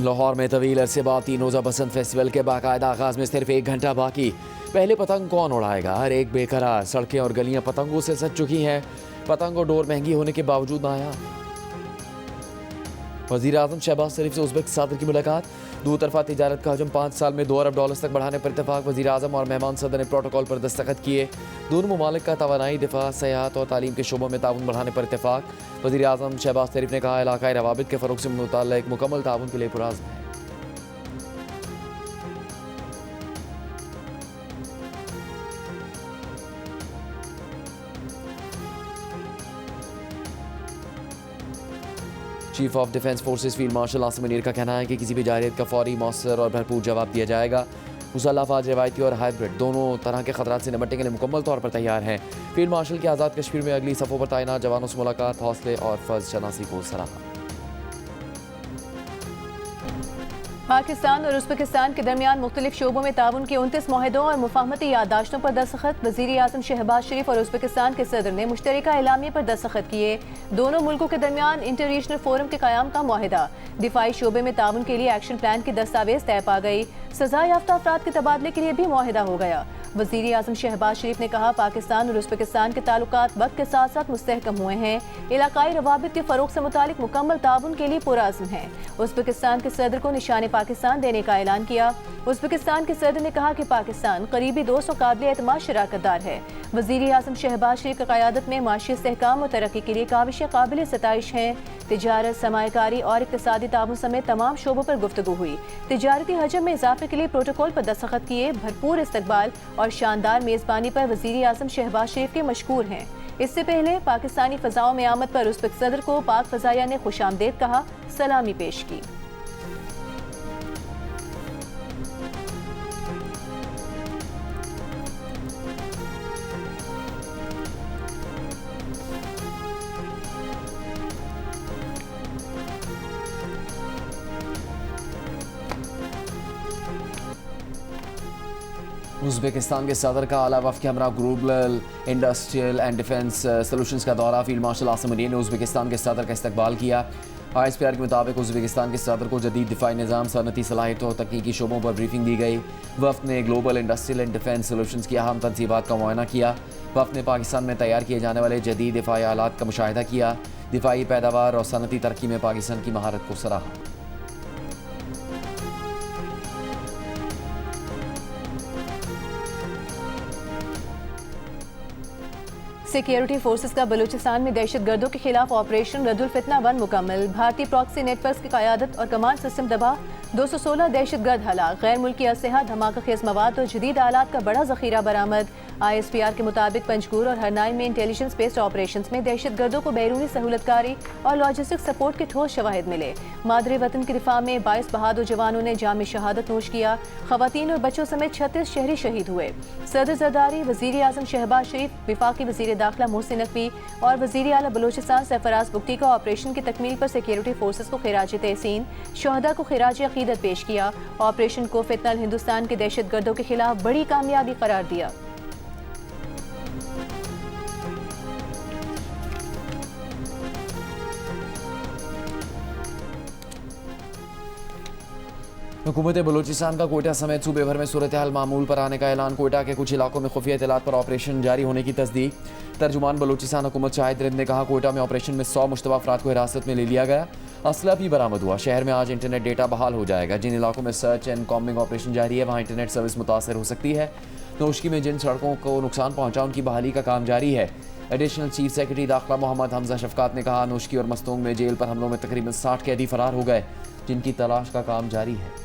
लाहौर में तवील अरसे बाद 3 रोज़ा बसंत फेस्टिवल के बाकायदा आगाज में सिर्फ 1 घंटा बाकी। पहले पतंग कौन उड़ाएगा? हर एक बेकरार। सड़कें और गलियां पतंगों से सज चुकी हैं। पतंग और डोर महंगी होने के बावजूद नायाब। वज़ीर आज़म शहबाज शरीफ से उज़्बेक सदर की मुलाकात। दो तरफा तिजारत का हजम 5 साल में $2 अरब तक बढ़ाने पर इत्तेफाक। वज़ीर आज़म और मेहमान सदर ने प्रोटोकॉल पर दस्तखत किए। दोनों ममालिक का तवानाई, दिफा, सयाहत और तालीम के शोबों में ताउन बढ़ाने पर इत्तेफाक। वज़ीर आज़म शहबाज शरीफ ने कहा, इलाकाई रवाबित के फ़रोग़ से मुतअल्लिक़ मुकम्मल ताउन के लिए पुरअज़्म है। Chief of defence forces field marshal Asim Munir का कहना है कि किसी भी जारियत का फौरी, मौसर और भरपूर जवाब दिया जाएगा। मुसल्लह अफ़वाज रवायती और हाइब्रिड दोनों तरह के खतरात से निपटने के लिए मुकम्मल तौर पर तैयार हैं। फील्ड मार्शल की आज़ाद कश्मीर में अगली सफ़ों पर तैनात जवानों से मुलाकात, हौसले और फ़र्ज शनासी को सराहा। पाकिस्तान और उज़्बेकिस्तान के दरमियान मुख्तलिफ शोबों में ताउन के 29 मुआहदों और मुफाहमती याददाश्तों पर दस्तखत। वज़ीर आज़म शहबाज शरीफ और उज़्बेकिस्तान के सदर ने मुश्तरका एलामिया पर दस्तखत किए। दोनों मुल्कों के दरमियान इंटर रीजनल फोरम के क़याम का मुआहदा। दिफाई शोबे में ताउन के लिए एक्शन प्लान की दस्तावेज तय पा गई। सजा याफ्ता अफराद के तबादले के लिए भी मुआहदा हो गया। वज़ीर आज़म शहबाज शरीफ ने कहा, पाकिस्तान और उज़्बेकिस्तान के ताल्लुकात वक्त के साथ साथ मुस्तहकम हुए हैं। इलाकाई रवाबित के फ़रोग़ से मुतालिक मुकम्मल ताउन के लिए पुरअज़्म है। उज़्बेकिस्तान के सदर को निशान पाकिस्तान देने का ऐलान किया। उज़्बेकिस्तान के सदर ने कहा कि पाकिस्तान करीबी दोस्त और काबिल एतमाद शराकतदार है। वज़ीर आज़म शहबाज शरीफ की क़यादत में माशी इस्तेहकाम और तरक्की के लिए काविशें काबिल सताइश हैं। तिजारत, सरमायाकारी और इक़्तिसादी ताउन समेत तमाम शोबों पर गुफ्तगू हुई। तिजारती हजम में इजाफे के लिए प्रोटोकॉल पर दस्तखत किए। भरपूर इस्तकबाल और शानदार मेज़बानी पर वज़ीर आज़म शहबाज शरीफ के मशकूर हैं। इससे पहले पाकिस्तानी फ़ज़ाओं में आमद पर उज़्बेक सदर को पाक फ़ज़ाइया ने खुशामदीद कहा, सलामी पेश की। उज़्बेकिस्तान के सदर का आला वफ़द के हमरा global industrial and defence solutions का दौरा। फील्ड मार्शल आसिम मुनीर ने उज़्बेकिस्तान के सदर का इस्तकबाल किया। ISPR के मुताबिक उज़्बेकिस्तान के सदर को जदीद दिफाई निज़ाम, सनती सलाहियतों और तकनीकी शोबों पर ब्रीफिंग दी गई। वफ़द ने global industrial and defence solutions की अहम तनसीबात का मुआयना किया। वफ़द ने पाकिस्तान में तैयार किए जाने वाले जदीद दिफाई आलात का मुशाहिदा किया। दिफाई पैदावार और सनती तरक्की में पाकिस्तान की महारत को सराहा। सिक्योरिटी फोर्सेस का बलूचिस्तान में दहशत गर्दों के खिलाफ ऑपरेशन रद्दुल फितना 1 मुकम्मल। भारतीय प्रॉक्सी नेटवर्क की क़यादत और कमांड सिस्टम दबा। 216 दहशत गर्द हलाक। गैर मुल्की असलहा, धमाका खेज मवाद और जदीद आलात का बड़ा जखीरा बरामद। ISPR के मुताबिक पंजगुर और हरनाई में इंटेलिजेंस बेस्ड ऑपरेशन में दहशत गर्दों को बैरूनी सहूलतकारी और लॉजिस्टिक सपोर्ट के ठोस शवाहिद मिले। मादरे वतन की दिफा में 22 बहादुर जवानों ने जाम शहादत नोश किया। खवातीन और बच्चों समेत 36 शहरी शहीद हुए। सदर जरदारी, वज़ीर आज़म शहबाज शरीफ, विफाकी वज़ीर दाखिला मोहसिन नकवी और वज़ीर आला बलूचिस्तान सरफराज बुगटी का ऑपरेशन की तकमील पर सिक्योरिटी फोर्सेस को खिराज तहसीन, शहदा को खिराज अकीदत पेश किया। ऑपरेशन को फितनल हिंदुस्तान के दहशत गर्दों के खिलाफ बड़ी कामयाबी करार दिया। हुकूमत बलूचिस्तान का कोयटा समेत सूबे भर में सूरत हाल मामूल पर आने का ऐलान। कोयटा के कुछ इलाकों में खुफिया इत्तलात पर ऑपरेशन जारी होने की तस्दीक। तर्जुमान बलूचिस्तान हुकूमत शाहिद रिंद ने कहा, कोयटा में ऑपरेशन में 100 मुश्तबा अफराद को हिरासत में ले लिया गया। असला भी बरामद हुआ। शहर में आज इंटरनेट डेटा बहाल हो जाएगा। जिन इलाकों में सर्च एंड कॉम्बिंग ऑपरेशन जारी है वहाँ इंटरनेट सर्विस मुतासर हो सकती है। नोशकी में जिन सड़कों को नुकसान पहुँचा उनकी बहाली का काम जारी है। एडिशनल चीफ सेक्रेटरी दाखिला मोहम्मद हमजा शफकात ने कहा, नोशकी और मस्तूंग में जेल पर हमलों में तकरीबन 60 कैदी फरार हो गए, जिनकी तलाश का काम जारी है।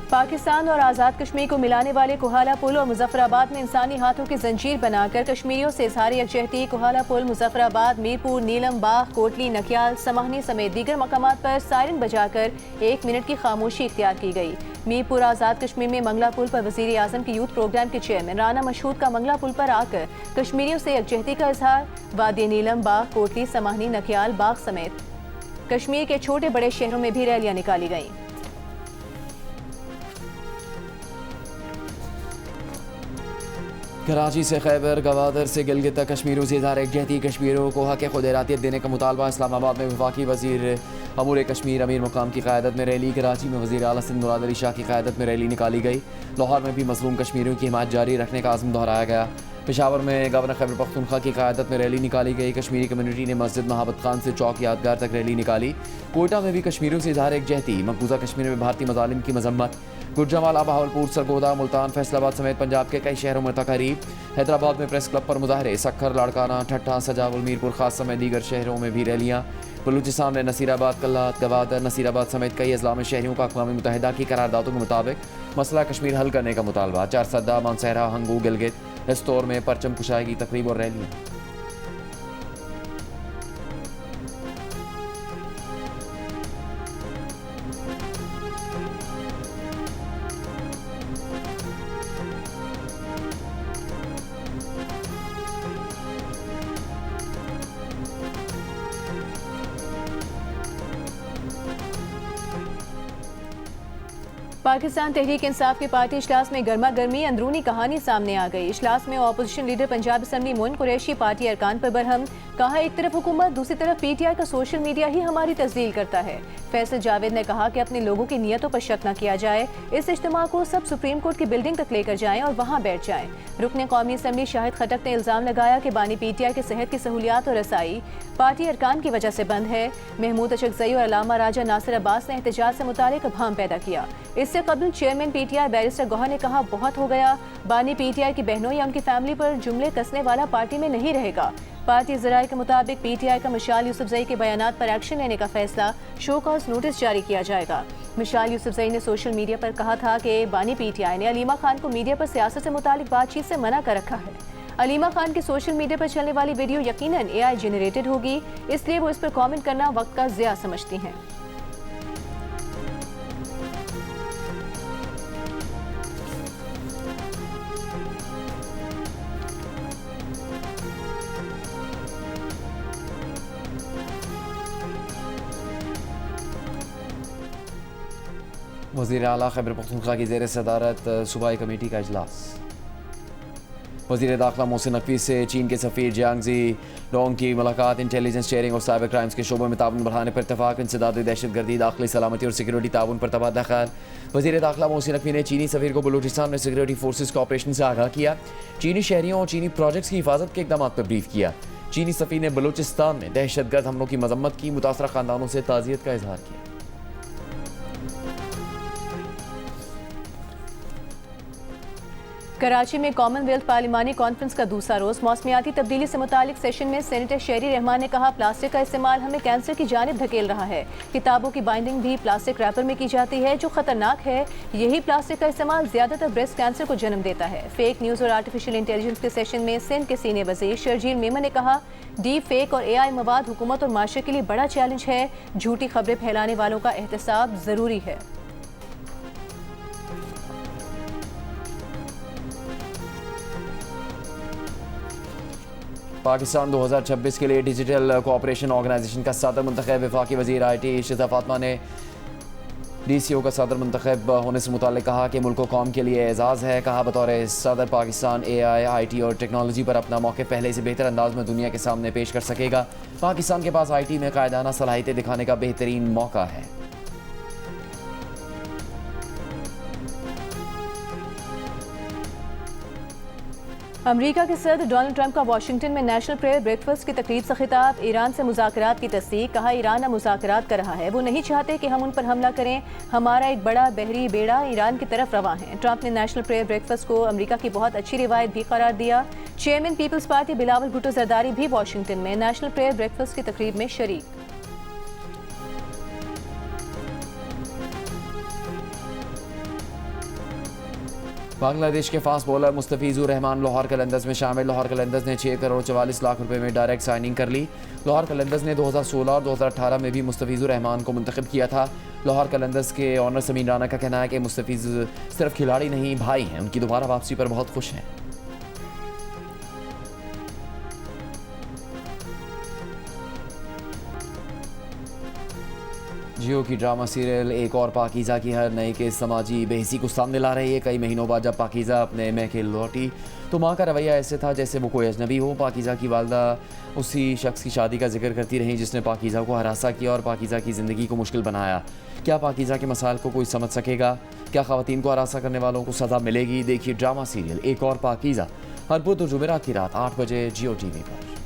पाकिस्तान और आज़ाद कश्मीर को मिलाने वाले कोहाला पुल और मुजफ्फराबाद में इंसानी हाथों की जंजीर बनाकर कश्मीरियों से इज़हार यकजहती। कोहाला पुल, मुजफ्फराबाद, मीरपुर, नीलम बाग, कोटली, नकियाल, समाहनी समेत दीगर मकामात पर सायरन बजाकर 1 मिनट की खामोशी इख्तियार की गई। मीरपुर आज़ाद कश्मीर में मंगला पुल पर वज़ीर आज़म के यूथ प्रोग्राम के चेयरमैन राना मशहूद का मंगला पुल पर आकर कश्मीरियों से यकजहती का इज़हार। वादी नीलम बाग, कोटली, समाहनी, नकियाल, बाग समेत कश्मीर के छोटे बड़े शहरों में भी रैलियां निकाली गईं। कराची से खैबर गवादर से गिलगित तक कश्मीरों से इज़हार यकजहती, कश्मीरों को हक़ खुद इरादियत देने का मुतालबा। इस्लामाबाद में वफाकी वज़ीर अमूर कश्मीर अमीर मुकाम की क़यादत में रैली। कराची में वज़ीर आला सिंध मुराद अली शाह की क़यादत में रैली निकाली गई। लाहौर में भी मज़लूम कश्मीरियों की हिमायत जारी रखने का आज़म दोहराया गया। पेशावर में गवर्नर खैबर पख्तूनख्वा की क़यादत में रैली निकाली गई। कश्मीरी कम्यूनिटी ने मस्जिद महाबत खान से चौक यादगार तक रैली निकाली। कोयटा में भी कश्मीरियों से इज़हार यकजहती, मकबूजा कश्मीर में भारतीय मज़ालिम की मजम्मत। गुजरांवाला, बहावलपुर, सरगोदा, मुल्तान, फैसलाबाद समेत पंजाब के कई शहरों में तकारीब। हैदराबाद में प्रेस क्लब पर मुजाहरे। सखर, लाड़काना, ठट्ठा, सजावल, मीरपुर खास समेत दीगर शहरों में भी रैलियाँ। बलूचिस्तान में नसीराबाद, कल्लात, गवादर, नसीराबाद समेत कई अजला में शहरियों का अक़वाम मुत्तहिदा की करारदादों के मुताबिक मसला कश्मीर हल करने का मुतालबा। चारसद्दा, मानसहरा, हंगू, गिलगित, इस्तौर में परचम कुशाई की तकरीब और रैलियाँ। पाकिस्तान तहरीक इंसाफ के पार्टी इजलास में गर्मा गर्मी अंदरूनी कहानी सामने आ गई। इजलास में opposition leader Punjab assembly Moin Qureshi party अरकान पर बरहम। कहा, एक तरफ हुकूमत, दूसरी तरफ पीटीआई का सोशल मीडिया ही हमारी तस्दील करता है। फैसल जावेद ने कहा कि अपने लोगों की नीयतों पर शक न किया जाए। इस इज्तिमा को सब सुप्रीम कोर्ट की बिल्डिंग तक लेकर जाएं और वहाँ बैठ जाएं। रुकने कौमी असम्बली शाहिद खटक ने इल्जाम लगाया कि बानी पीटीआई के सेहत की सहूलियात और रसाई पार्टी अरकान की वजह से बंद है। महमूद अशरफजई और अलामा राजा नासिर अब्बास ने एहतजाज से मुतालिक अबहम पैदा किया। इससे कबल चेयरमैन पीटीआई बैरिस्टर गौहर ने कहा, बहुत हो गया, बानी पीटीआई की बहनों या उनकी फैमिली पर जुमले कसने वाला पार्टी में नहीं रहेगा। पार्टी ज़राए के मुताबिक पीटीआई का मिशाल यूसुफजई के बयानात पर एक्शन लेने का फैसला, शो कॉज नोटिस जारी किया जाएगा। मिशाल यूसुफजई ने सोशल मीडिया पर कहा था कि बानी पीटीआई ने अलीमा खान को मीडिया पर सियासत से मुतालिक बातचीत से मना कर रखा है। अलीमा खान की सोशल मीडिया पर चलने वाली वीडियो यकीनन एआई जनरेटेड होगी, इसलिए वो इस पर कमेंट करना वक्त का ज़िया समझती हैं। वज़ीर आला खैबर पख्तूनख्वा की ज़ेर सदारत सूबाई कमेटी का इजलास। वज़ीर दाखिला मोहसिन नकवी से चीन के सफ़ीर जियांगजी डोंग की मुलाकात। इंटेलिजेंस शेयरिंग और साइबर क्राइम्स के शोबों में ताउन बढ़ाने पर इत्तफाक। इंसदादी दहशतगर्दी, दाखिली सलामती और सिक्योरिटी ताउन पर तबादला ख्याल। वज़ीर दाखिला मोहसिन नकवी ने चीनी सफ़ीर को बलूचिस्तान में सिक्योरिटी फोर्सेज के ऑपरेशन से आगाह किया। चीनी शहरियों और चीनी प्रोजेक्ट्स की हिफाजत के इकदाम पर ब्रीफ किया। चीनी सफ़ीर ने बलूचिस्तान में दहशतगर्द हमलों की मजम्मत की। मुतासरा ख़ानदानों से ताज़ियत का इजहार किया। कराची में कॉमनवेल्थ पार्लिमानी कॉन्फ्रेंस का दूसरा रोज मौसमियाती तब्दीली से मुतालिक सेशन में सेनेटर शेरी रहमान ने कहा, प्लास्टिक का इस्तेमाल हमें कैंसर की जानिब धकेल रहा है। किताबों की बाइंडिंग भी प्लास्टिक रैपर में की जाती है, जो खतरनाक है। यही प्लास्टिक का इस्तेमाल ज्यादातर ब्रेस्ट कैंसर को जन्म देता है। फेक न्यूज और आर्टिफिशियल इंटेलिजेंस के सेशन में सिंध के सीनियर वजीर शर्जील मेमन ने कहा, डीप फेक और एआई मवाद हुकूमत और माशरे के लिए बड़ा चैलेंज है। झूठी खबरें फैलाने वालों का एहतसाब जरूरी है। पाकिस्तान 2026 के लिए डिजिटल कोऑपरेशन ऑर्गेनाइजेशन का सदर मुंतखब। वफाकी वज़ीर IT शिजा फातिमा ने DCO का सदर मुंतखब होने से मुताल्लिक़ कहा कि मुल्क कौम के लिए एजाज़ है। कहा, बतौर सदर पाकिस्तान AI, IT और टेक्नोलॉजी पर अपना मौक़िफ़ पहले से बेहतर अंदाज में दुनिया के सामने पेश कर सकेगा। पाकिस्तान के पास IT में कायदाना सलाहियतें दिखाने का बेहतरीन मौका है। अमेरिका के सदर डोनाल्ड ट्रंप का वाशिंगटन में नेशनल प्रेयर ब्रेकफास्ट की तकरीब से खिताब। ईरान से मुज़ाकरात की तस्दीक। कहा, ईरान अब मुज़ाकरात कर रहा है, वो नहीं चाहते कि हम उन पर हमला करें। हमारा एक बड़ा बहरी बेड़ा ईरान की तरफ रवा है। ट्रंप ने नेशनल प्रेयर ब्रेकफास्ट को अमेरिका की बहुत अच्छी रिवायत भी करार दिया। Chairman peoples party Bilawal Bhutto Zardari भी वाशिंगटन में नेशनल प्रेयर ब्रेकफास्ट की तकरीब में शरीक। बांग्लादेश के फास्ट बॉलर मुस्तफिजुर रहमान लाहौर कलंदर्स में शामिल। लाहौर कलंदर्स ने 6 करोड़ 44 लाख रुपए में डायरेक्ट साइनिंग कर ली। लाहौर कलंदर्स ने 2016 और 2018 में भी मुस्तफिजुर रहमान को मुंतखब किया था। लाहौर कलंदर्स के ऑनर समीन राना का कहना है कि मुस्तफिज सिर्फ खिलाड़ी नहीं, भाई हैं। उनकी दोबारा वापसी पर बहुत खुश हैं। जियो की ड्रामा सीरियल एक और पाकीज़ा की हर नए के समाजी बेहसी को सामने ला रही है। कई महीनों बाद जब पाकीज़ा अपने मैके लौटी तो माँ का रवैया ऐसे था जैसे वो कोई अजनबी हो। पाकीज़ा की वालदा उसी शख्स की शादी का जिक्र करती रहीं जिसने पाकीज़ा को हरासा किया और पाकीज़ा की ज़िंदगी को मुश्किल बनाया। क्या पाकीज़ा के मसाइल को कोई समझ सकेगा? क्या ख़वातीन को हरासा करने वालों को सज़ा मिलेगी? देखिए ड्रामा सीरियल एक और पाकीज़ा हर बुध और जुमेरात की रात 8 बजे जियो टीवी पर।